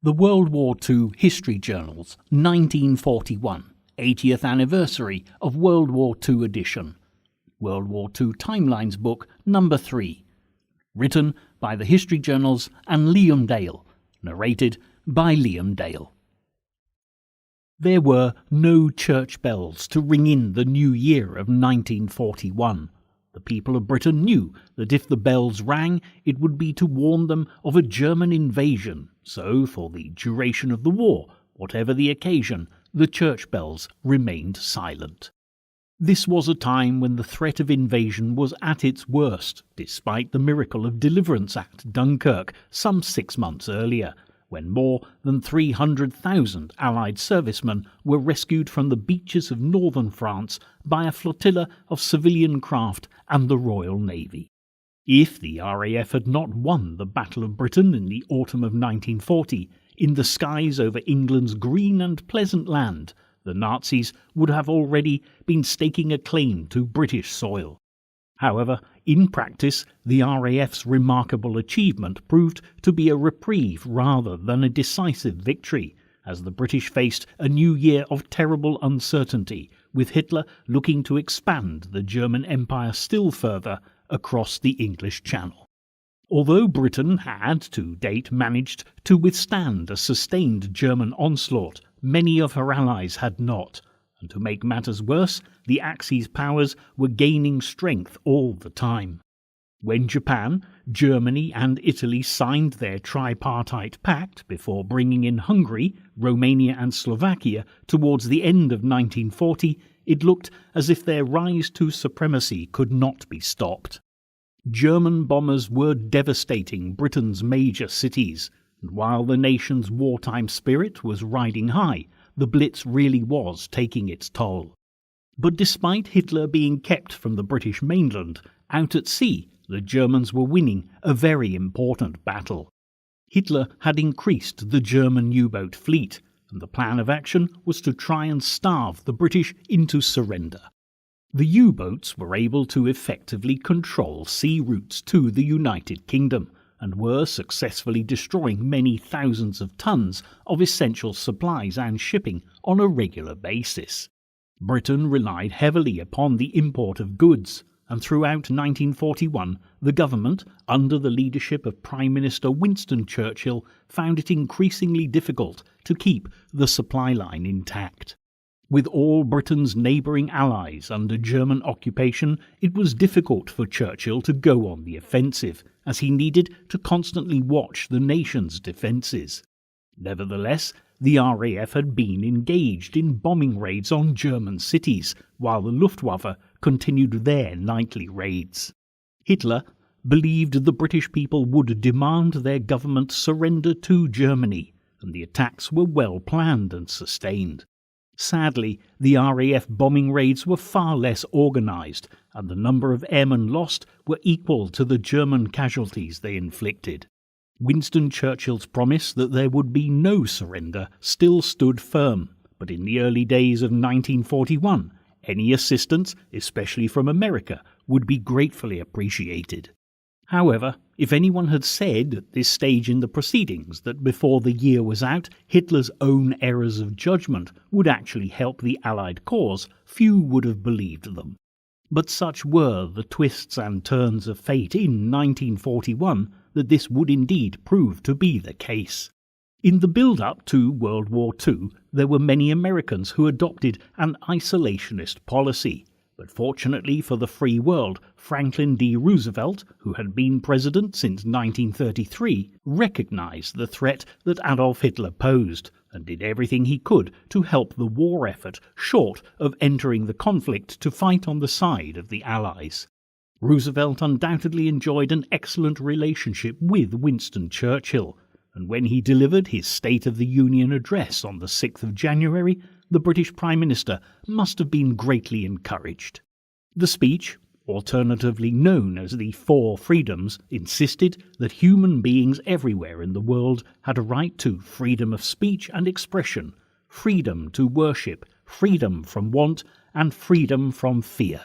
The World War II History Journals, 1941, 80th Anniversary of World War II edition. World War II Timelines book number 3. Written by the History Journals and Liam Dale. Narrated by Liam Dale. There were no church bells to ring in the new year of 1941. The people of Britain knew that if the bells rang, it would be to warn them of a German invasion. So, for the duration of the war, whatever the occasion, the church bells remained silent. This was a time when the threat of invasion was at its worst, despite the miracle of deliverance at Dunkirk some 6 months earlier, when more than 300,000 Allied servicemen were rescued from the beaches of northern France by a flotilla of civilian craft and the Royal Navy. If the RAF had not won the Battle of Britain in the autumn of 1940, in the skies over England's green and pleasant land, the Nazis would have already been staking a claim to British soil. However, in practice, the RAF's remarkable achievement proved to be a reprieve rather than a decisive victory, as the British faced a new year of terrible uncertainty, with Hitler looking to expand the German Empire still further across the English Channel. Although Britain had, to date, managed to withstand a sustained German onslaught, many of her allies had not. And to make matters worse, the Axis powers were gaining strength all the time. When Japan, Germany and Italy signed their tripartite pact before bringing in Hungary, Romania and Slovakia towards the end of 1940, it looked as if their rise to supremacy could not be stopped. German bombers were devastating Britain's major cities, and while the nation's wartime spirit was riding high, the Blitz really was taking its toll. But despite Hitler being kept from the British mainland, out at sea, the Germans were winning a very important battle. Hitler had increased the German U-boat fleet, and the plan of action was to try and starve the British into surrender. The U-boats were able to effectively control sea routes to the United Kingdom, and were successfully destroying many thousands of tons of essential supplies and shipping on a regular basis. Britain relied heavily upon the import of goods, and throughout 1941 the government, under the leadership of Prime Minister Winston Churchill, found it increasingly difficult to keep the supply line intact. With all Britain's neighbouring allies under German occupation, it was difficult for Churchill to go on the offensive, as he needed to constantly watch the nation's defences. Nevertheless, the RAF had been engaged in bombing raids on German cities, while the Luftwaffe continued their nightly raids. Hitler believed the British people would demand their government surrender to Germany, and the attacks were well planned and sustained. Sadly, the RAF bombing raids were far less organised, and the number of airmen lost were equal to the German casualties they inflicted. Winston Churchill's promise that there would be no surrender still stood firm, but in the early days of 1941, any assistance, especially from America, would be gratefully appreciated. However, if anyone had said at this stage in the proceedings that before the year was out Hitler's own errors of judgment would actually help the Allied cause, few would have believed them. But such were the twists and turns of fate in 1941 that this would indeed prove to be the case. In the build-up to World War II, there were many Americans who adopted an isolationist policy. But fortunately for the free world, Franklin D. Roosevelt, who had been president since 1933, recognized the threat that Adolf Hitler posed, and did everything he could to help the war effort, short of entering the conflict to fight on the side of the Allies. Roosevelt undoubtedly enjoyed an excellent relationship with Winston Churchill, and when he delivered his State of the Union address on the 6th of January, the British Prime Minister must have been greatly encouraged. The speech, alternatively known as the Four Freedoms, insisted that human beings everywhere in the world had a right to freedom of speech and expression, freedom to worship, freedom from want, and freedom from fear.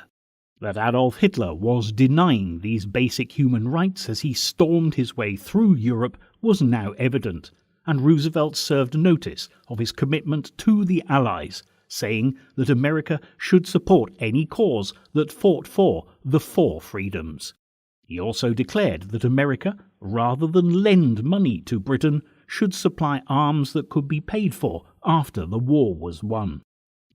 That Adolf Hitler was denying these basic human rights as he stormed his way through Europe was now evident, and Roosevelt served notice of his commitment to the Allies, saying that America should support any cause that fought for the four freedoms. He also declared that America, rather than lend money to Britain, should supply arms that could be paid for after the war was won.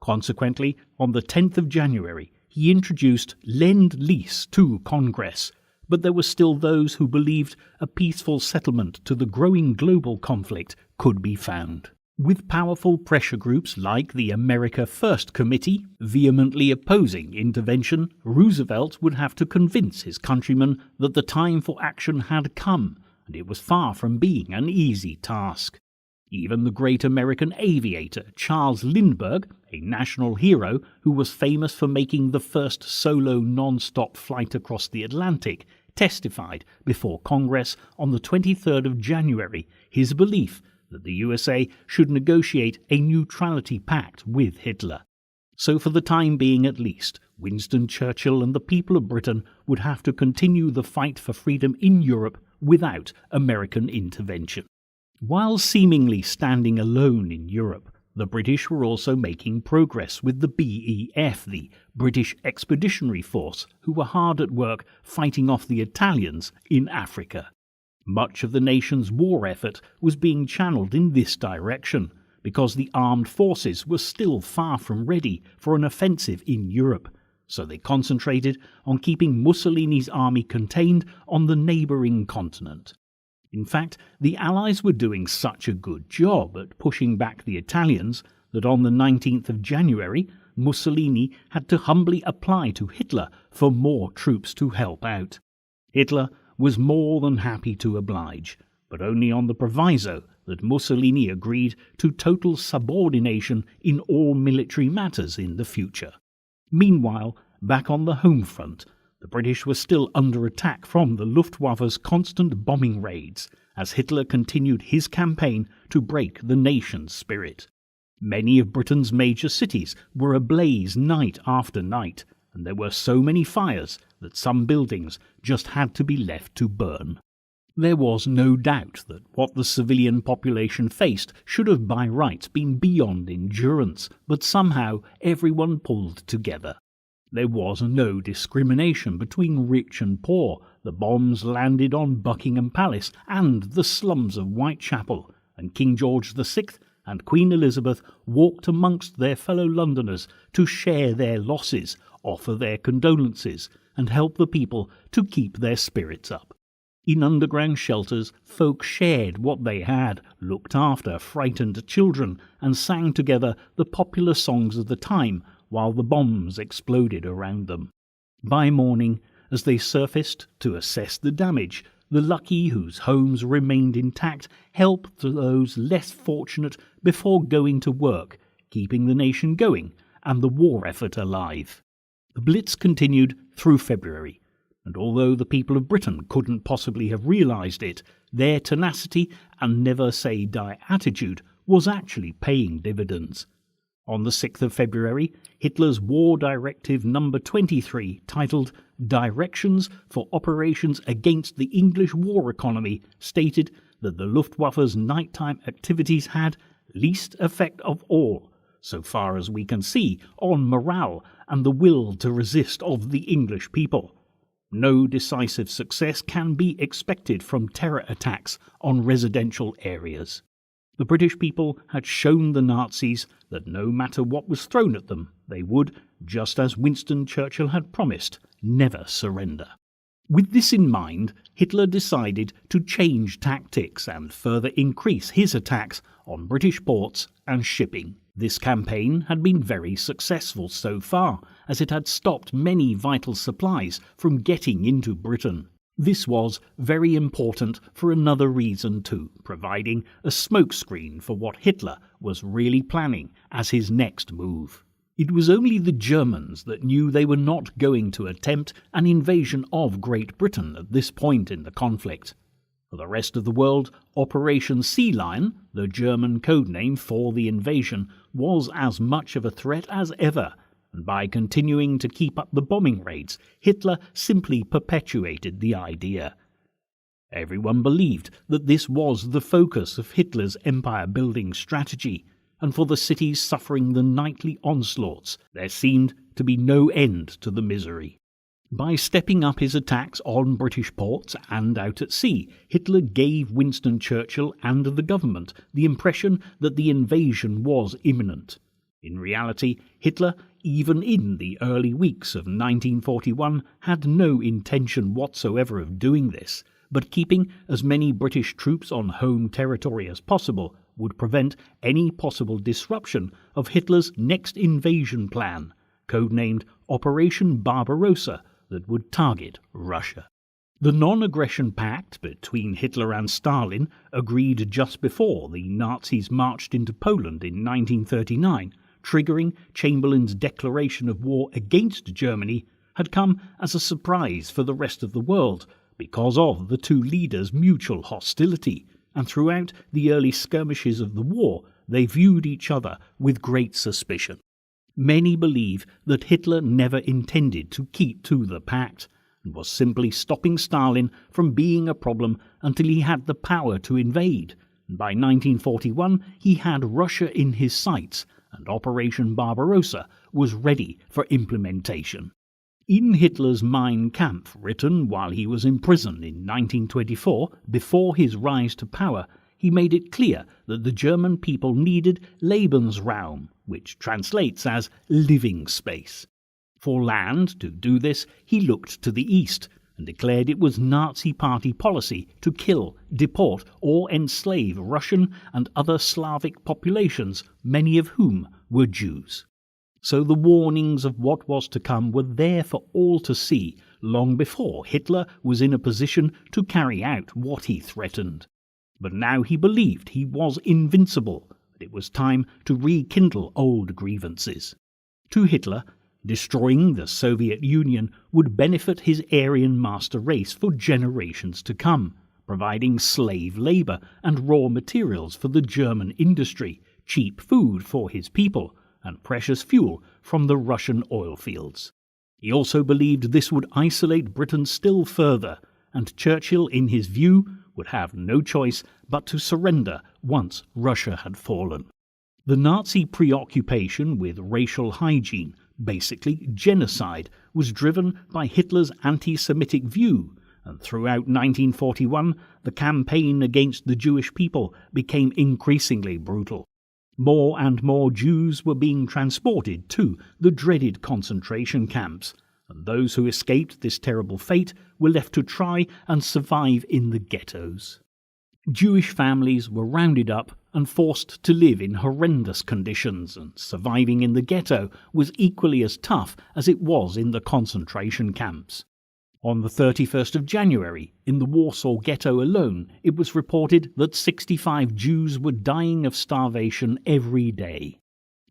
Consequently, on the 10th of January, he introduced Lend-Lease to Congress, but there were still those who believed a peaceful settlement to the growing global conflict could be found. With powerful pressure groups like the America First Committee vehemently opposing intervention, Roosevelt would have to convince his countrymen that the time for action had come, and it was far from being an easy task. Even the great American aviator Charles Lindbergh, a national hero who was famous for making the first solo non-stop flight across the Atlantic, testified before Congress on the 23rd of January his belief that the USA should negotiate a neutrality pact with Hitler. So for the time being at least, Winston Churchill and the people of Britain would have to continue the fight for freedom in Europe without American intervention. While seemingly standing alone in Europe, the British were also making progress with the BEF, the British Expeditionary Force, who were hard at work fighting off the Italians in Africa. Much of the nation's war effort was being channeled in this direction, because the armed forces were still far from ready for an offensive in Europe, so they concentrated on keeping Mussolini's army contained on the neighbouring continent. In fact, the Allies were doing such a good job at pushing back the Italians that on the 19th of January, Mussolini had to humbly apply to Hitler for more troops to help out. Hitler was more than happy to oblige, but only on the proviso that Mussolini agreed to total subordination in all military matters in the future. Meanwhile, back on the home front, the British were still under attack from the Luftwaffe's constant bombing raids, as Hitler continued his campaign to break the nation's spirit. Many of Britain's major cities were ablaze night after night, and there were so many fires that some buildings just had to be left to burn. There was no doubt that what the civilian population faced should have by rights been beyond endurance, but somehow everyone pulled together. There was no discrimination between rich and poor. The bombs landed on Buckingham Palace and the slums of Whitechapel, and King George VI and Queen Elizabeth walked amongst their fellow Londoners to share their losses, offer their condolences, and help the people to keep their spirits up. In underground shelters, folk shared what they had, looked after frightened children, and sang together the popular songs of the time while the bombs exploded around them. By morning, as they surfaced to assess the damage, the lucky whose homes remained intact helped those less fortunate before going to work, keeping the nation going and the war effort alive. The Blitz continued through February, and although the people of Britain couldn't possibly have realised it, their tenacity and never-say-die attitude was actually paying dividends. On the 6th of February, Hitler's War Directive No. 23, titled Directions for Operations Against the English War Economy, stated that the Luftwaffe's nighttime activities had least effect of all, so far as we can see, on morale and the will to resist of the English people. No decisive success can be expected from terror attacks on residential areas. The British people had shown the Nazis that no matter what was thrown at them, they would, just as Winston Churchill had promised, never surrender. With this in mind, Hitler decided to change tactics and further increase his attacks on British ports and shipping. This campaign had been very successful so far, as it had stopped many vital supplies from getting into Britain. This was very important for another reason too, providing a smokescreen for what Hitler was really planning as his next move. It was only the Germans that knew they were not going to attempt an invasion of Great Britain at this point in the conflict. For the rest of the world, Operation Sea Lion, the German codename for the invasion, was as much of a threat as ever, and by continuing to keep up the bombing raids, Hitler simply perpetuated the idea. Everyone believed that this was the focus of Hitler's empire-building strategy, and for the cities suffering the nightly onslaughts, there seemed to be no end to the misery. By stepping up his attacks on British ports and out at sea, Hitler gave Winston Churchill and the government the impression that the invasion was imminent. In reality, Hitler, even in the early weeks of 1941, had no intention whatsoever of doing this, but keeping as many British troops on home territory as possible would prevent any possible disruption of Hitler's next invasion plan, codenamed Operation Barbarossa, that would target Russia. The non-aggression pact between Hitler and Stalin, agreed just before the Nazis marched into Poland in 1939, triggering Chamberlain's declaration of war against Germany, had come as a surprise for the rest of the world because of the two leaders' mutual hostility, and throughout the early skirmishes of the war they viewed each other with great suspicion. Many believe that Hitler never intended to keep to the pact, and was simply stopping Stalin from being a problem until he had the power to invade, and by 1941 he had Russia in his sights, and Operation Barbarossa was ready for implementation. In Hitler's Mein Kampf, written while he was in prison in 1924, before his rise to power, he made it clear that the German people needed Lebensraum, which translates as living space. For land to do this, he looked to the east and declared it was Nazi Party policy to kill, deport, or enslave Russian and other Slavic populations, many of whom were Jews. So the warnings of what was to come were there for all to see long before Hitler was in a position to carry out what he threatened. But now he believed he was invincible, and it was time to rekindle old grievances. To Hitler, destroying the Soviet Union would benefit his Aryan master race for generations to come, providing slave labour and raw materials for the German industry, cheap food for his people, and precious fuel from the Russian oil fields. He also believed this would isolate Britain still further, and Churchill, in his view, would have no choice but to surrender once Russia had fallen. The Nazi preoccupation with racial hygiene, basically genocide, was driven by Hitler's anti-Semitic view, and throughout 1941 the campaign against the Jewish people became increasingly brutal. More and more Jews were being transported to the dreaded concentration camps, and those who escaped this terrible fate were left to try and survive in the ghettos. Jewish families were rounded up and forced to live in horrendous conditions, and surviving in the ghetto was equally as tough as it was in the concentration camps. On the 31st of January, in the Warsaw Ghetto alone, it was reported that 65 Jews were dying of starvation every day.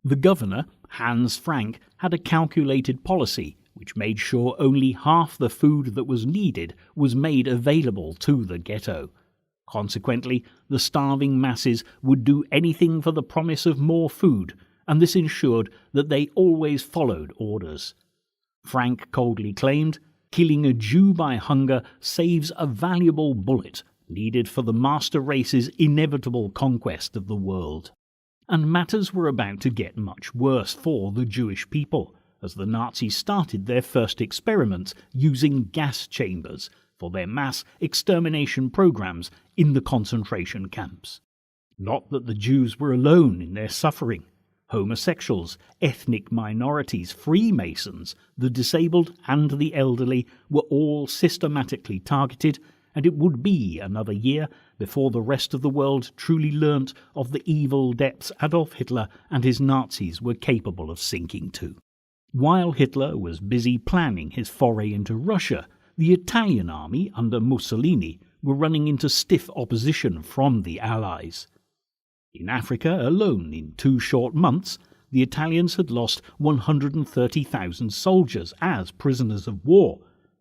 The governor, Hans Frank, had a calculated policy which made sure only half the food that was needed was made available to the ghetto. Consequently, the starving masses would do anything for the promise of more food, and this ensured that they always followed orders. Frank coldly claimed, "Killing a Jew by hunger saves a valuable bullet needed for the master race's inevitable conquest of the world." And matters were about to get much worse for the Jewish people, as the Nazis started their first experiments using gas chambers for their mass extermination programs in the concentration camps. Not that the Jews were alone in their suffering. Homosexuals, ethnic minorities, Freemasons, the disabled and the elderly were all systematically targeted, and it would be another year before the rest of the world truly learnt of the evil depths Adolf Hitler and his Nazis were capable of sinking to. While Hitler was busy planning his foray into Russia, the Italian army under Mussolini were running into stiff opposition from the Allies. In Africa alone, in 2 short months, the Italians had lost 130,000 soldiers as prisoners of war,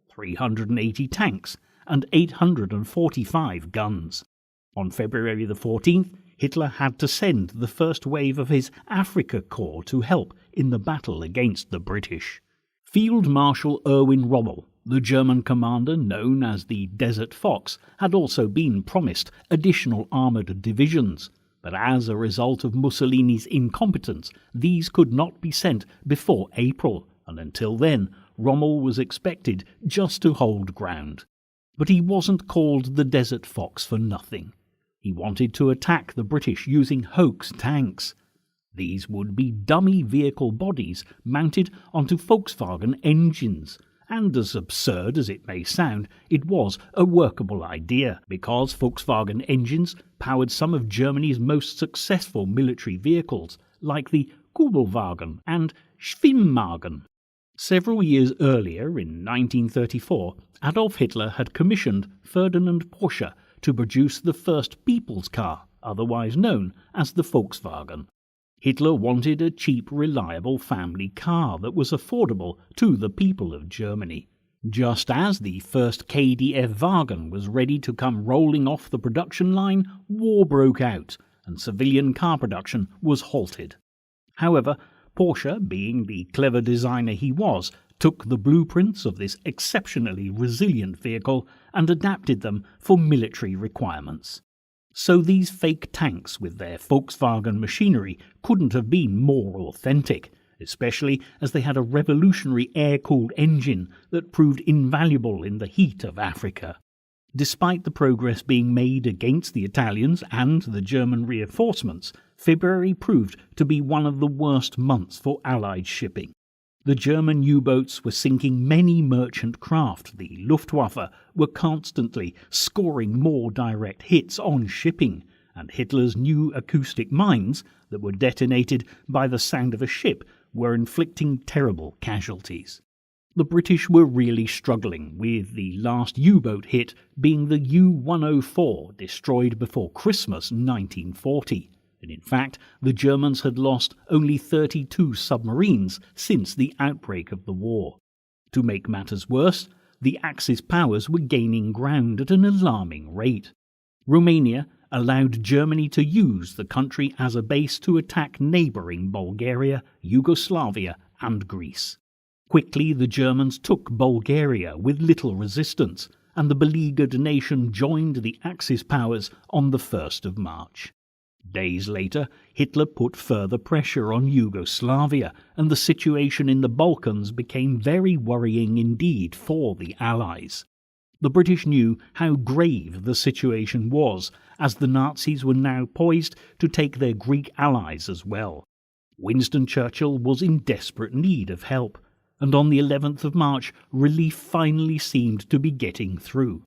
380 tanks, and 845 guns. On February the 14th, Hitler had to send the first wave of his Africa Corps to help in the battle against the British. Field Marshal Erwin Rommel, The German commander, known as the Desert Fox, had also been promised additional armoured divisions, but as a result of Mussolini's incompetence, these could not be sent before April, and until then, Rommel was expected just to hold ground. But he wasn't called the Desert Fox for nothing. He wanted to attack the British using hoax tanks. These would be dummy vehicle bodies mounted onto Volkswagen engines, and as absurd as it may sound, it was a workable idea, because Volkswagen engines powered some of Germany's most successful military vehicles, like the Kubelwagen and Schwimmwagen. Several years earlier, in 1934, Adolf Hitler had commissioned Ferdinand Porsche to produce the first people's car, otherwise known as the Volkswagen. Hitler wanted a cheap, reliable family car that was affordable to the people of Germany. Just as the first KDF wagon was ready to come rolling off the production line, war broke out, and civilian car production was halted. However, Porsche, being the clever designer he was, took the blueprints of this exceptionally resilient vehicle and adapted them for military requirements. So these fake tanks with their Volkswagen machinery couldn't have been more authentic, especially as they had a revolutionary air-cooled engine that proved invaluable in the heat of Africa. Despite the progress being made against the Italians and the German reinforcements, February proved to be one of the worst months for Allied shipping. The German U-boats were sinking many merchant craft. The Luftwaffe were constantly scoring more direct hits on shipping, and Hitler's new acoustic mines that were detonated by the sound of a ship were inflicting terrible casualties. The British were really struggling, with the last U-boat hit being the U-104, destroyed before Christmas 1940. And in fact, the Germans had lost only 32 submarines since the outbreak of the war. To make matters worse, the Axis powers were gaining ground at an alarming rate. Romania allowed Germany to use the country as a base to attack neighbouring Bulgaria, Yugoslavia and Greece. Quickly the Germans took Bulgaria with little resistance, and the beleaguered nation joined the Axis powers on the 1st of March. Days later, Hitler put further pressure on Yugoslavia, and the situation in the Balkans became very worrying indeed for the Allies. The British knew how grave the situation was, as the Nazis were now poised to take their Greek allies as well. Winston Churchill was in desperate need of help, and on the 11th of March, relief finally seemed to be getting through.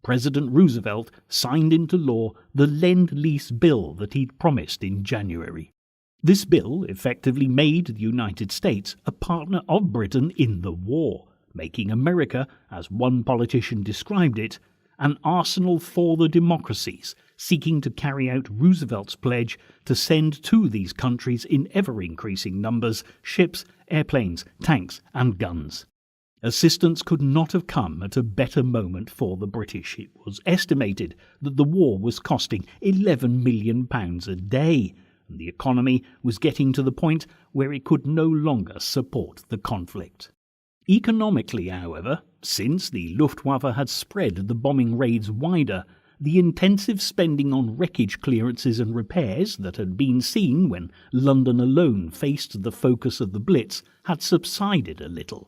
President Roosevelt signed into law the Lend-Lease Bill that he'd promised in January. This bill effectively made the United States a partner of Britain in the war, making America, as one politician described it, an arsenal for the democracies, seeking to carry out Roosevelt's pledge to send to these countries in ever-increasing numbers ships, airplanes, tanks and guns. Assistance could not have come at a better moment for the British. It was estimated that the war was costing £11 million a day, and the economy was getting to the point where it could no longer support the conflict. Economically, however, since the Luftwaffe had spread the bombing raids wider, the intensive spending on wreckage clearances and repairs that had been seen when London alone faced the focus of the Blitz had subsided a little.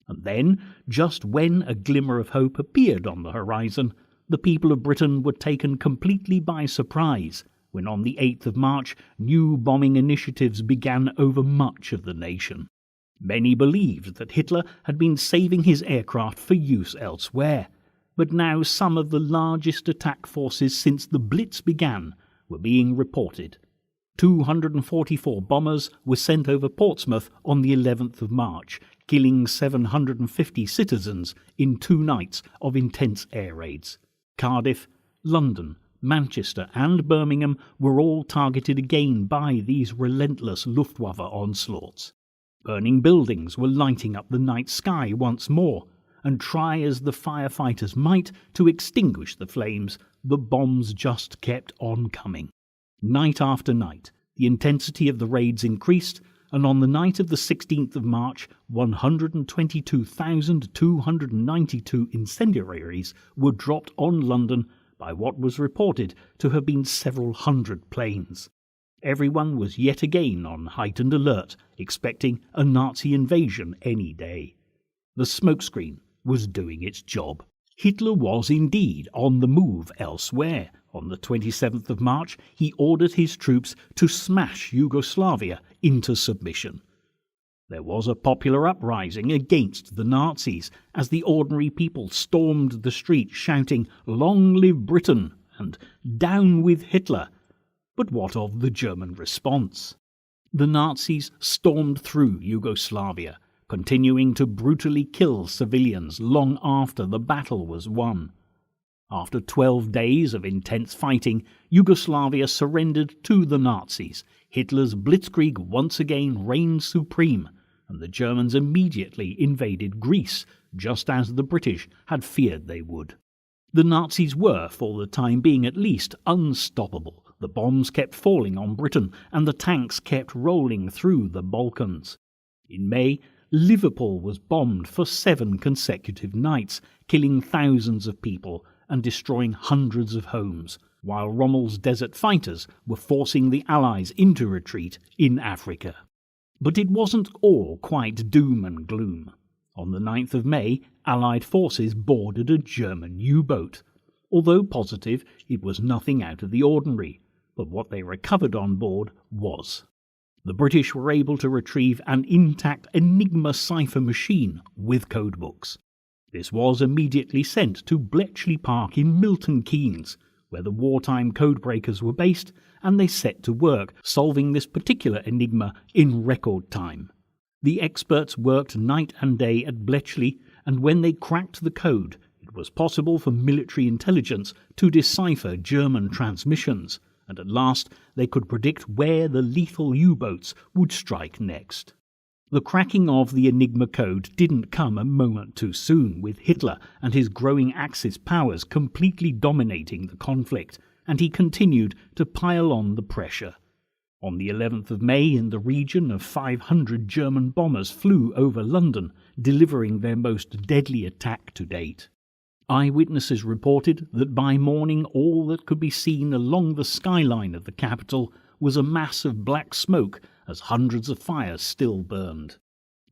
And then, just when a glimmer of hope appeared on the horizon, the people of Britain were taken completely by surprise when on the 8th of March new bombing initiatives began over much of the nation. Many believed that Hitler had been saving his aircraft for use elsewhere, but now some of the largest attack forces since the Blitz began were being reported. 244 bombers were sent over Portsmouth on the 11th of March, killing 750 citizens in 2 nights of intense air raids. Cardiff, London, Manchester and Birmingham were all targeted again by these relentless Luftwaffe onslaughts. Burning buildings were lighting up the night sky once more, and try as the firefighters might to extinguish the flames, the bombs just kept on coming. Night after night, the intensity of the raids increased, and on the night of the 16th of March, 122,292 incendiaries were dropped on London by what was reported to have been several hundred planes. Everyone was yet again on heightened alert, expecting a Nazi invasion any day. The smokescreen was doing its job. Hitler was indeed on the move elsewhere. On the 27th of March, he ordered his troops to smash Yugoslavia into submission. There was a popular uprising against the Nazis as the ordinary people stormed the streets shouting, "Long live Britain!" and "Down with Hitler!" But what of the German response? The Nazis stormed through Yugoslavia, continuing to brutally kill civilians long after the battle was won. After 12 days of intense fighting, Yugoslavia surrendered to the Nazis. Hitler's blitzkrieg once again reigned supreme, and the Germans immediately invaded Greece, just as the British had feared they would. The Nazis were, for the time being at least, unstoppable. The bombs kept falling on Britain, and the tanks kept rolling through the Balkans. In May, Liverpool was bombed for 7 consecutive nights, killing thousands of people and destroying hundreds of homes, while Rommel's desert fighters were forcing the Allies into retreat in Africa. But it wasn't all quite doom and gloom. On the 9th of May, Allied forces boarded a German U-boat. Although positive, it was nothing out of the ordinary, but what they recovered on board was. The British were able to retrieve an intact Enigma cipher machine with codebooks. This was immediately sent to Bletchley Park in Milton Keynes, where the wartime codebreakers were based, and they set to work solving this particular enigma in record time. The experts worked night and day at Bletchley, and when they cracked the code, it was possible for military intelligence to decipher German transmissions, and at last they could predict where the lethal U-boats would strike next. The cracking of the Enigma code didn't come a moment too soon, with Hitler and his growing Axis powers completely dominating the conflict, and he continued to pile on the pressure. On the 11th of May, in the region of 500 German bombers flew over London, delivering their most deadly attack to date. Eyewitnesses reported that by morning all that could be seen along the skyline of the capital was a mass of black smoke as hundreds of fires still burned.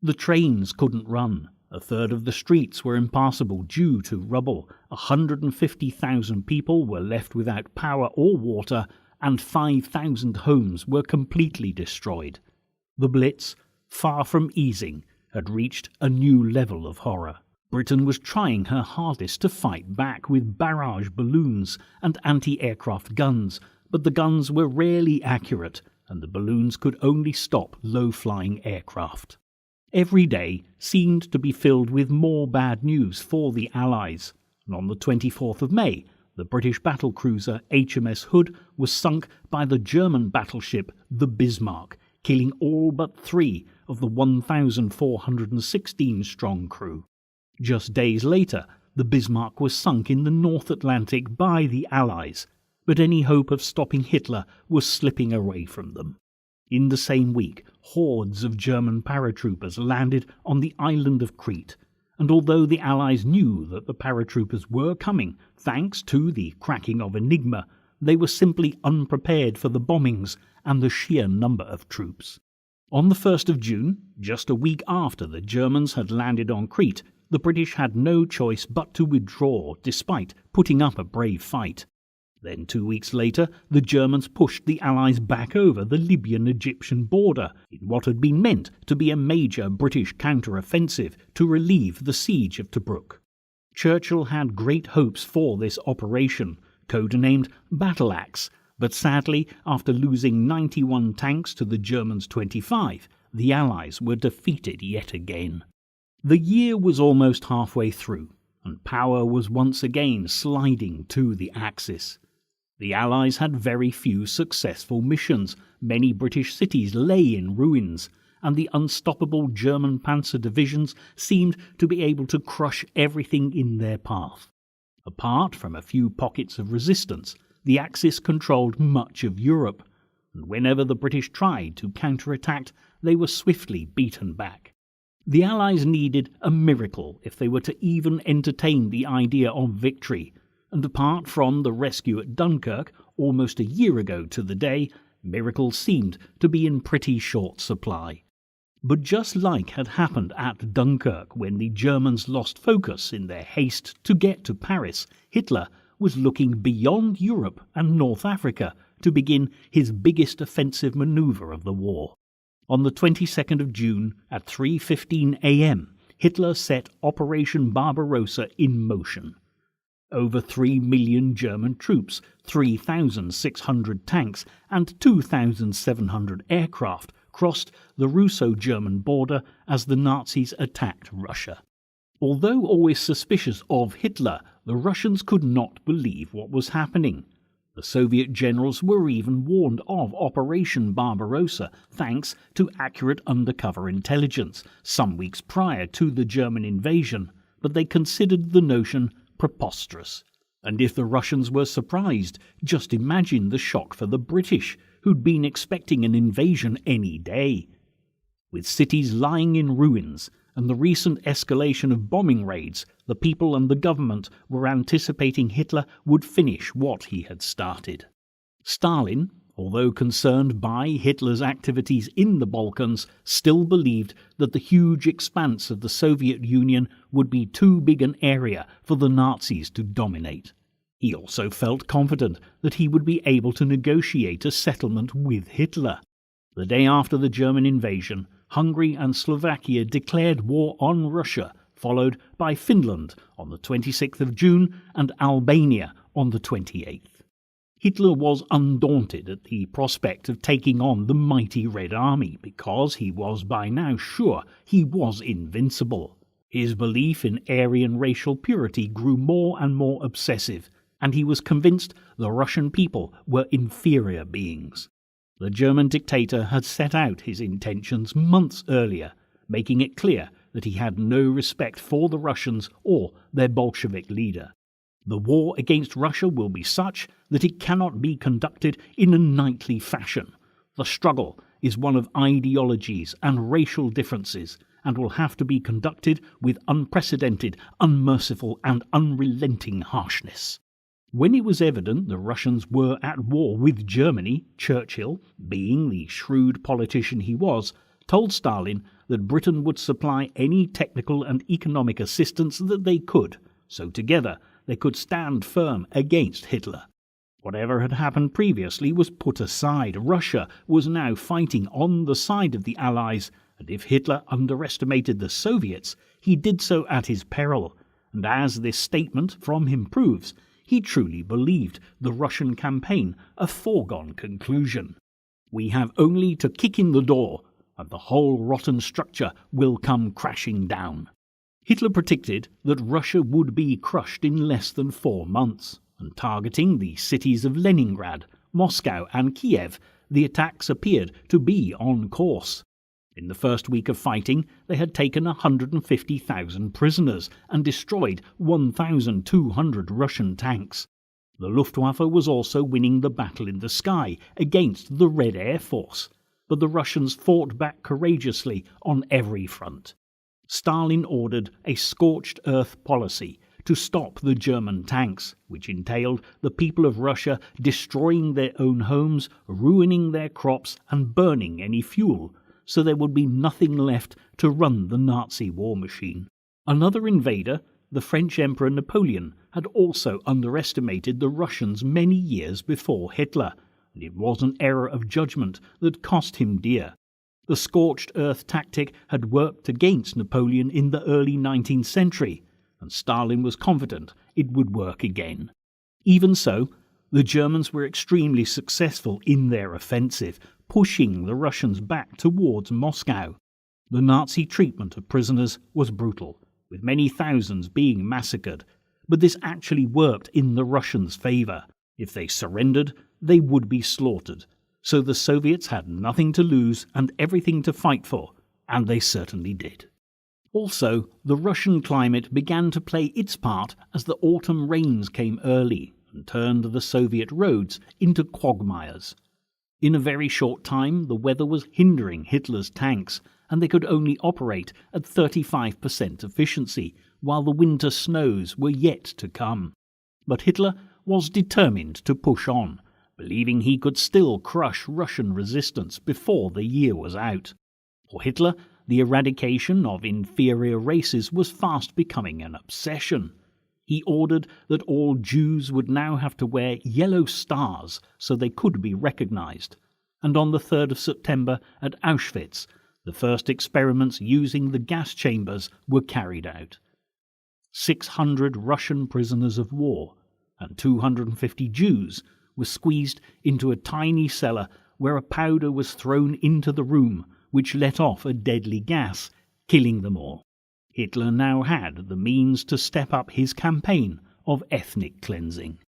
The trains couldn't run. A third of the streets were impassable due to rubble. 150,000 people were left without power or water, and 5,000 homes were completely destroyed. The Blitz, far from easing, had reached a new level of horror. Britain was trying her hardest to fight back with barrage balloons and anti-aircraft guns, but the guns were rarely accurate, and the balloons could only stop low-flying aircraft. Every day seemed to be filled with more bad news for the Allies, and on the 24th of May, the British battlecruiser HMS Hood was sunk by the German battleship the Bismarck, killing all but 3 of the 1,416-strong crew. Just days later, the Bismarck was sunk in the North Atlantic by the Allies, but any hope of stopping Hitler was slipping away from them. In the same week, hordes of German paratroopers landed on the island of Crete, and although the Allies knew that the paratroopers were coming, thanks to the cracking of Enigma, they were simply unprepared for the bombings and the sheer number of troops. On the 1st of June, just a week after the Germans had landed on Crete, the British had no choice but to withdraw, despite putting up a brave fight. Then 2 weeks later, the Germans pushed the Allies back over the Libyan-Egyptian border in what had been meant to be a major British counter-offensive to relieve the siege of Tobruk. Churchill had great hopes for this operation, codenamed Battle Axe, but sadly, after losing 91 tanks to the Germans' 25, the Allies were defeated yet again. The year was almost halfway through, and power was once again sliding to the Axis. The Allies had very few successful missions, many British cities lay in ruins, and the unstoppable German panzer divisions seemed to be able to crush everything in their path. Apart from a few pockets of resistance, the Axis controlled much of Europe, and whenever the British tried to counterattack, they were swiftly beaten back. The Allies needed a miracle if they were to even entertain the idea of victory, and apart from the rescue at Dunkirk almost a year ago to the day, miracles seemed to be in pretty short supply. But just like had happened at Dunkirk when the Germans lost focus in their haste to get to Paris, Hitler was looking beyond Europe and North Africa to begin his biggest offensive manoeuvre of the war. On the 22nd of June at 3:15 a.m., Hitler set Operation Barbarossa in motion. Over 3 million German troops, 3,600 tanks and 2,700 aircraft crossed the Russo-German border as the Nazis attacked Russia. Although always suspicious of Hitler, the Russians could not believe what was happening. The Soviet generals were even warned of Operation Barbarossa thanks to accurate undercover intelligence some weeks prior to the German invasion, but they considered the notion preposterous. And if the Russians were surprised, just imagine the shock for the British, who'd been expecting an invasion any day. With cities lying in ruins and the recent escalation of bombing raids, the people and the government were anticipating Hitler would finish what he had started. Stalin, although concerned by Hitler's activities in the Balkans, still believed that the huge expanse of the Soviet Union would be too big an area for the Nazis to dominate. He also felt confident that he would be able to negotiate a settlement with Hitler. The day after the German invasion, Hungary and Slovakia declared war on Russia, followed by Finland on the 26th of June and Albania on the 28th. Hitler was undaunted at the prospect of taking on the mighty Red Army because he was by now sure he was invincible. His belief in Aryan racial purity grew more and more obsessive, and he was convinced the Russian people were inferior beings. The German dictator had set out his intentions months earlier, making it clear that he had no respect for the Russians or their Bolshevik leader. The war against Russia will be such that it cannot be conducted in a knightly fashion. The struggle is one of ideologies and racial differences, and will have to be conducted with unprecedented, unmerciful and unrelenting harshness. When it was evident the Russians were at war with Germany, Churchill, being the shrewd politician he was, told Stalin that Britain would supply any technical and economic assistance that they could, so together they could stand firm against Hitler. Whatever had happened previously was put aside. Russia was now fighting on the side of the Allies, and if Hitler underestimated the Soviets, he did so at his peril, and as this statement from him proves, he truly believed the Russian campaign a foregone conclusion. We have only to kick in the door, and the whole rotten structure will come crashing down. Hitler predicted that Russia would be crushed in less than 4 months, and targeting the cities of Leningrad, Moscow and Kiev, the attacks appeared to be on course. In the first week of fighting, they had taken 150,000 prisoners and destroyed 1,200 Russian tanks. The Luftwaffe was also winning the battle in the sky against the Red Air Force, but the Russians fought back courageously on every front. Stalin ordered a scorched earth policy to stop the German tanks, which entailed the people of Russia destroying their own homes, ruining their crops and burning any fuel, so there would be nothing left to run the Nazi war machine. Another invader, the French Emperor Napoleon, had also underestimated the Russians many years before Hitler, and it was an error of judgment that cost him dear. The scorched earth tactic had worked against Napoleon in the early 19th century, and Stalin was confident it would work again. Even so, the Germans were extremely successful in their offensive, pushing the Russians back towards Moscow. The Nazi treatment of prisoners was brutal, with many thousands being massacred, but this actually worked in the Russians' favour. If they surrendered, they would be slaughtered, so the Soviets had nothing to lose and everything to fight for, and they certainly did. Also, the Russian climate began to play its part as the autumn rains came early and turned the Soviet roads into quagmires. In a very short time, the weather was hindering Hitler's tanks, and they could only operate at 35% efficiency, while the winter snows were yet to come. But Hitler was determined to push on, believing he could still crush Russian resistance before the year was out. For Hitler, the eradication of inferior races was fast becoming an obsession. He ordered that all Jews would now have to wear yellow stars so they could be recognized, and on the 3rd of September at Auschwitz, the first experiments using the gas chambers were carried out. 600 Russian prisoners of war and 250 Jews were squeezed into a tiny cellar where a powder was thrown into the room which let off a deadly gas, killing them all. Hitler now had the means to step up his campaign of ethnic cleansing.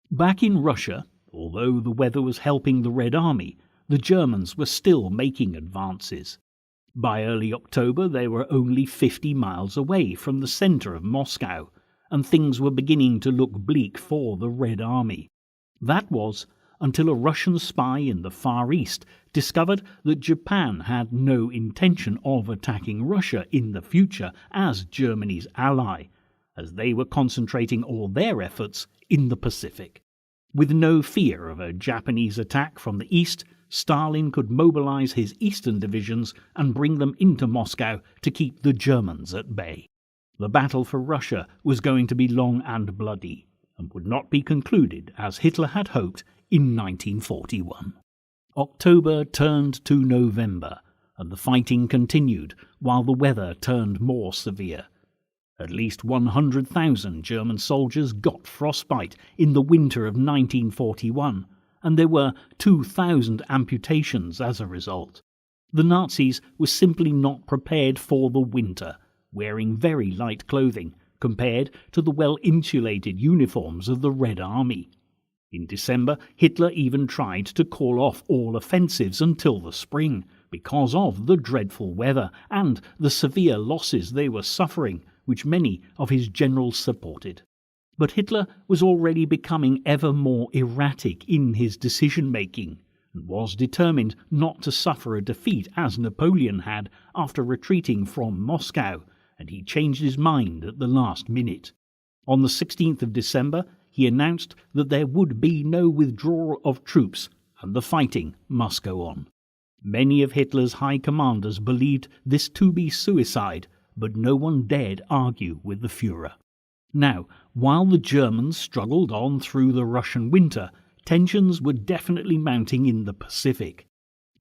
Back in Russia, although the weather was helping the Red Army, the Germans were still making advances. By early October they were only 50 miles away from the centre of Moscow, and things were beginning to look bleak for the Red Army. That was until a Russian spy in the Far East discovered that Japan had no intention of attacking Russia in the future as Germany's ally, as they were concentrating all their efforts in the Pacific. With no fear of a Japanese attack from the east, Stalin could mobilize his eastern divisions and bring them into Moscow to keep the Germans at bay. The battle for Russia was going to be long and bloody, and would not be concluded as Hitler had hoped in 1941. October turned to November, and the fighting continued while the weather turned more severe. At least 100,000 German soldiers got frostbite in the winter of 1941, and there were 2,000 amputations as a result. The Nazis were simply not prepared for the winter, wearing very light clothing compared to the well-insulated uniforms of the Red Army. In December, Hitler even tried to call off all offensives until the spring, because of the dreadful weather and the severe losses they were suffering, which many of his generals supported. But Hitler was already becoming ever more erratic in his decision-making, and was determined not to suffer a defeat as Napoleon had after retreating from Moscow, and he changed his mind at the last minute. On the 16th of December, he announced that there would be no withdrawal of troops, and the fighting must go on. Many of Hitler's high commanders believed this to be suicide, but no one dared argue with the Führer. Now, while the Germans struggled on through the Russian winter, tensions were definitely mounting in the Pacific.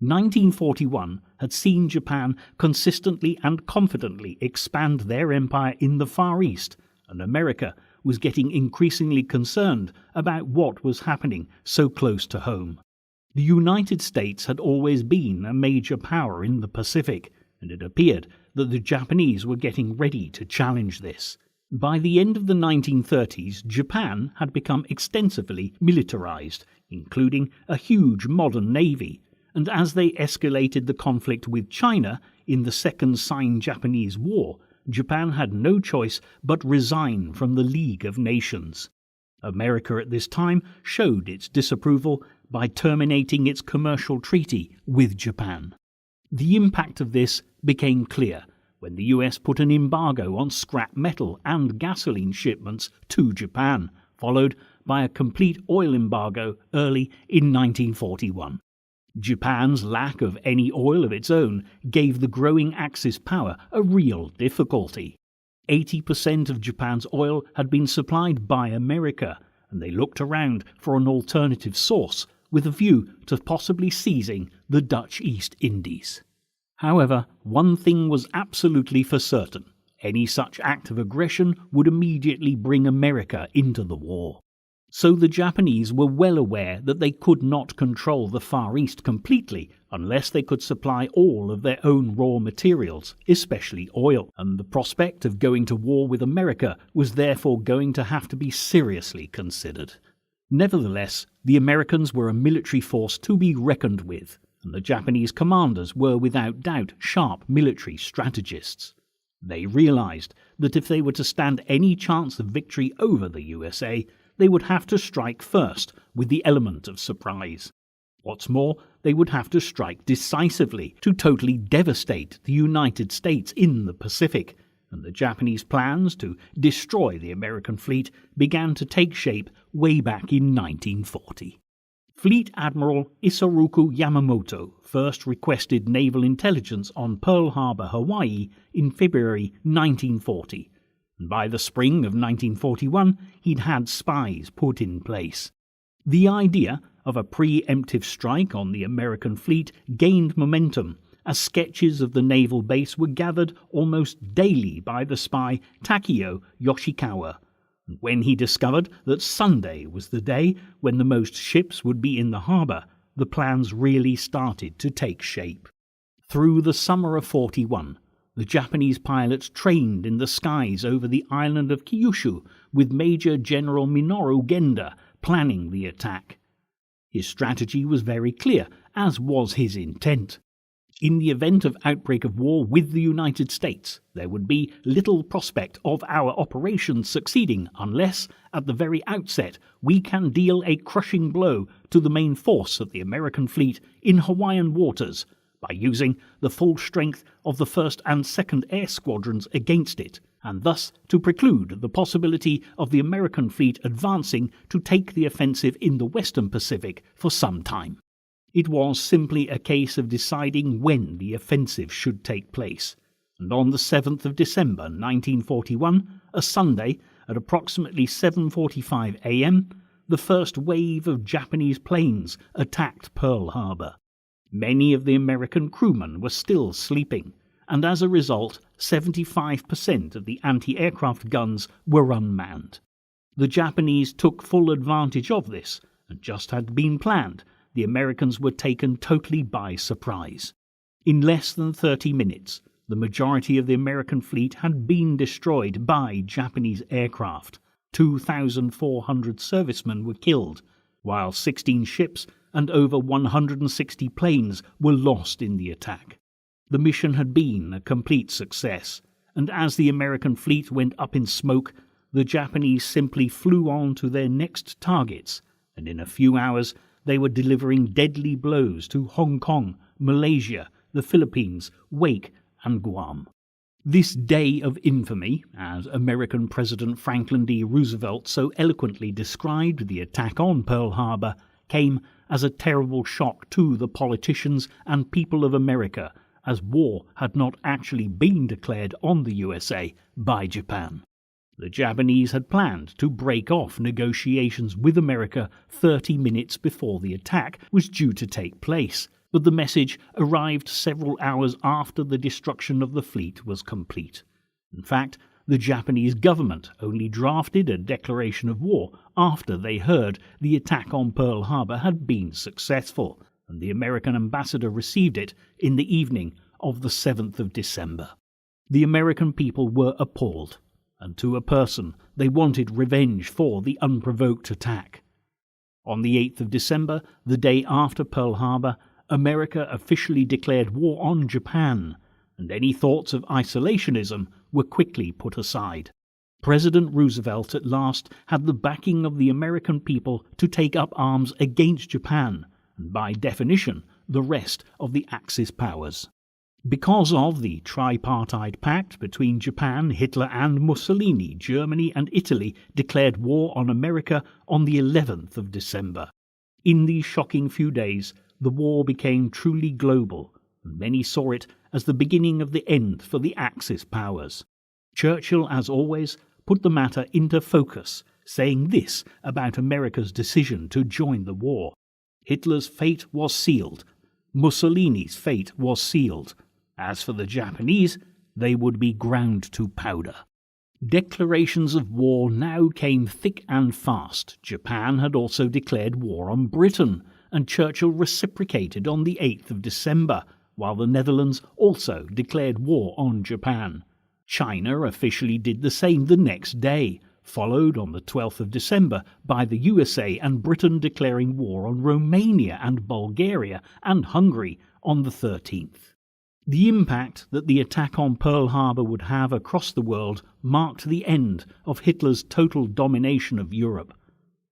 1941 had seen Japan consistently and confidently expand their empire in the Far East, and America was getting increasingly concerned about what was happening so close to home. The United States had always been a major power in the Pacific, and it appeared that the Japanese were getting ready to challenge this. By the end of the 1930s, Japan had become extensively militarized, including a huge modern navy, and as they escalated the conflict with China in the Second Sino-Japanese War, Japan had no choice but resign from the League of Nations. America at this time showed its disapproval by terminating its commercial treaty with Japan. The impact of this became clear when the US put an embargo on scrap metal and gasoline shipments to Japan, followed by a complete oil embargo early in 1941. Japan's lack of any oil of its own gave the growing Axis power a real difficulty. 80% of Japan's oil had been supplied by America, and they looked around for an alternative source with a view to possibly seizing the Dutch East Indies. However, one thing was absolutely for certain: any such act of aggression would immediately bring America into the war. So the Japanese were well aware that they could not control the Far East completely unless they could supply all of their own raw materials, especially oil, and the prospect of going to war with America was therefore going to have to be seriously considered. Nevertheless, the Americans were a military force to be reckoned with, and the Japanese commanders were without doubt sharp military strategists. They realized that if they were to stand any chance of victory over the USA, they would have to strike first with the element of surprise. What's more, they would have to strike decisively to totally devastate the United States in the Pacific, and the Japanese plans to destroy the American fleet began to take shape way back in 1940. Fleet Admiral Isoroku Yamamoto first requested naval intelligence on Pearl Harbor, Hawaii in February 1940, and by the spring of 1941 he'd had spies put in place. The idea of a preemptive strike on the American fleet gained momentum as sketches of the naval base were gathered almost daily by the spy Takeo Yoshikawa. And when he discovered that Sunday was the day when the most ships would be in the harbour, the plans really started to take shape. Through the summer of 41, the Japanese pilots trained in the skies over the island of Kyushu with Major General Minoru Genda planning the attack. His strategy was very clear, as was his intent. In the event of outbreak of war with the United States, there would be little prospect of our operations succeeding unless, at the very outset, we can deal a crushing blow to the main force of the American fleet in Hawaiian waters by using the full strength of the 1st and 2nd Air Squadrons against it, and thus to preclude the possibility of the American fleet advancing to take the offensive in the Western Pacific for some time. It was simply a case of deciding when the offensive should take place, and on the 7th of December 1941, a Sunday, at approximately 7:45 a.m., the first wave of Japanese planes attacked Pearl Harbor. Many of the American crewmen were still sleeping, and as a result, 75% of the anti-aircraft guns were unmanned. The Japanese took full advantage of this, and just had been planned, the Americans were taken totally by surprise. In less than 30 minutes, the majority of the American fleet had been destroyed by Japanese aircraft. 2,400 servicemen were killed, while 16 ships and over 160 planes were lost in the attack. The mission had been a complete success, and as the American fleet went up in smoke, the Japanese simply flew on to their next targets, and in a few hours they were delivering deadly blows to Hong Kong, Malaysia, the Philippines, Wake, and Guam. This day of infamy, as American President Franklin D. Roosevelt so eloquently described the attack on Pearl Harbor, came as a terrible shock to the politicians and people of America, as war had not actually been declared on the USA by Japan. The Japanese had planned to break off negotiations with America 30 minutes before the attack was due to take place, but the message arrived several hours after the destruction of the fleet was complete. In fact, the Japanese government only drafted a declaration of war after they heard the attack on Pearl Harbor had been successful, and the American ambassador received it in the evening of the 7th of December. The American people were appalled, and to a person they wanted revenge for the unprovoked attack. On the 8th of December, the day after Pearl Harbor, America officially declared war on Japan, and any thoughts of isolationism were quickly put aside. President Roosevelt at last had the backing of the American people to take up arms against Japan, and by definition, the rest of the Axis powers. Because of the tripartite pact between Japan, Hitler and Mussolini, Germany and Italy declared war on America on the 11th of December. In these shocking few days, the war became truly global, and many saw it as the beginning of the end for the Axis powers. Churchill, as always, put the matter into focus, saying this about America's decision to join the war: Hitler's fate was sealed. Mussolini's fate was sealed. As for the Japanese, they would be ground to powder. Declarations of war now came thick and fast. Japan had also declared war on Britain, and Churchill reciprocated on the 8th of December, while the Netherlands also declared war on Japan. China officially did the same the next day, followed on the 12th of December by the USA and Britain declaring war on Romania and Bulgaria and Hungary on the 13th. The impact that the attack on Pearl Harbor would have across the world marked the end of Hitler's total domination of Europe,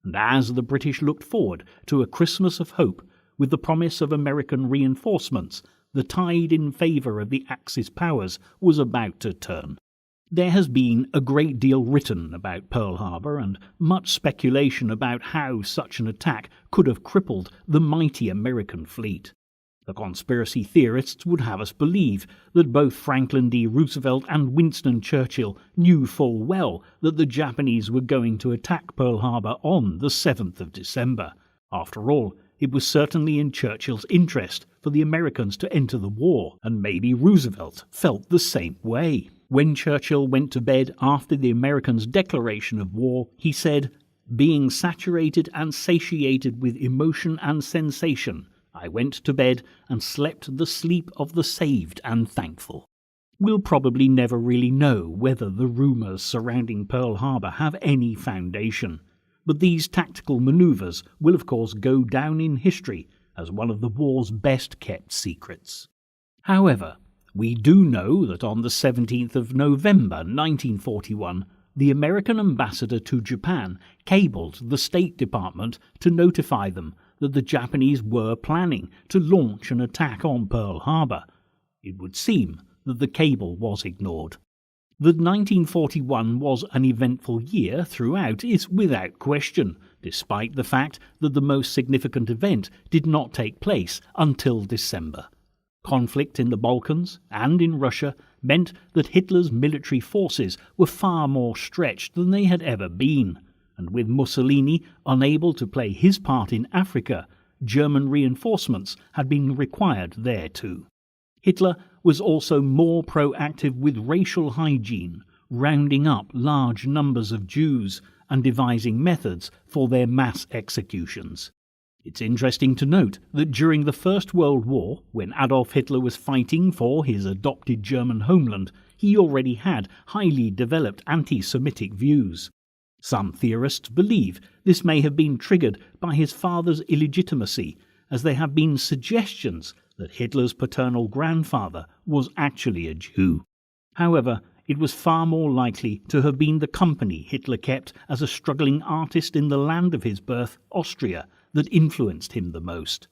and as the British looked forward to a Christmas of hope with the promise of American reinforcements, the tide in favour of the Axis powers was about to turn. There has been a great deal written about Pearl Harbor and much speculation about how such an attack could have crippled the mighty American fleet. The conspiracy theorists would have us believe that both Franklin D. Roosevelt and Winston Churchill knew full well that the Japanese were going to attack Pearl Harbor on the 7th of December. After all, it was certainly in Churchill's interest for the Americans to enter the war, and maybe Roosevelt felt the same way. When Churchill went to bed after the Americans' declaration of war, he said, "Being saturated and satiated with emotion and sensation, I went to bed and slept the sleep of the saved and thankful." We'll probably never really know whether the rumours surrounding Pearl Harbor have any foundation, but these tactical manoeuvres will of course go down in history as one of the war's best-kept secrets. However, we do know that on the 17th of November 1941, the American ambassador to Japan cabled the State Department to notify them that the Japanese were planning to launch an attack on Pearl Harbor. It would seem that the cable was ignored. That 1941 was an eventful year throughout is without question, despite the fact that the most significant event did not take place until December. Conflict in the Balkans and in Russia meant that Hitler's military forces were far more stretched than they had ever been, and with Mussolini unable to play his part in Africa, German reinforcements had been required there too. Hitler was also more proactive with racial hygiene, rounding up large numbers of Jews and devising methods for their mass executions. It's interesting to note that during the First World War, when Adolf Hitler was fighting for his adopted German homeland, he already had highly developed anti-Semitic views. Some theorists believe this may have been triggered by his father's illegitimacy, as there have been suggestions that Hitler's paternal grandfather was actually a Jew. However, it was far more likely to have been the company Hitler kept as a struggling artist in the land of his birth, Austria, that influenced him the most.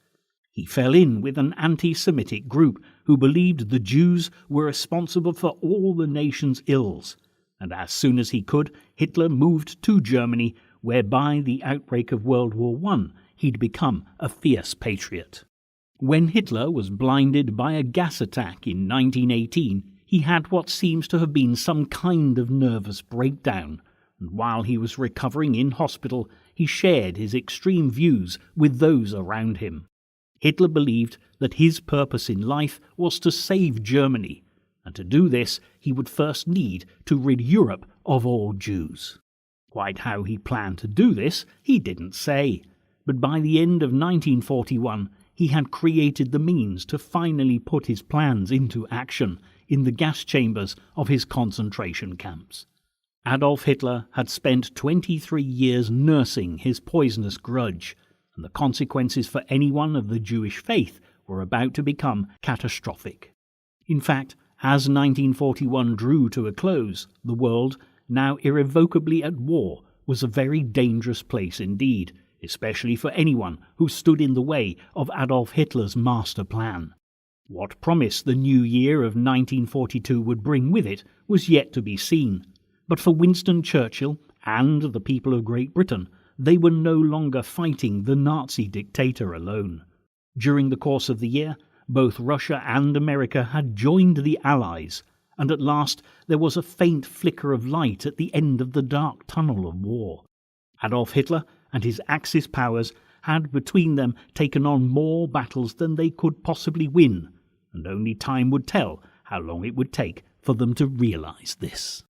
He fell in with an anti-Semitic group who believed the Jews were responsible for all the nation's ills, and as soon as he could, Hitler moved to Germany, where by the outbreak of World War I, he'd become a fierce patriot. When Hitler was blinded by a gas attack in 1918, he had what seems to have been some kind of nervous breakdown, and while he was recovering in hospital, he shared his extreme views with those around him. Hitler believed that his purpose in life was to save Germany, and to do this he would first need to rid Europe of all Jews. Quite how he planned to do this he didn't say, but by the end of 1941 he had created the means to finally put his plans into action in the gas chambers of his concentration camps. Adolf Hitler had spent 23 years nursing his poisonous grudge, and the consequences for anyone of the Jewish faith were about to become catastrophic. In fact, as 1941 drew to a close, the world, now irrevocably at war, was a very dangerous place indeed, especially for anyone who stood in the way of Adolf Hitler's master plan. What promise the new year of 1942 would bring with it was yet to be seen. But for Winston Churchill and the people of Great Britain, they were no longer fighting the Nazi dictator alone. During the course of the year, both Russia and America had joined the Allies, and at last there was a faint flicker of light at the end of the dark tunnel of war. Adolf Hitler and his Axis powers had between them taken on more battles than they could possibly win, and only time would tell how long it would take for them to realize this.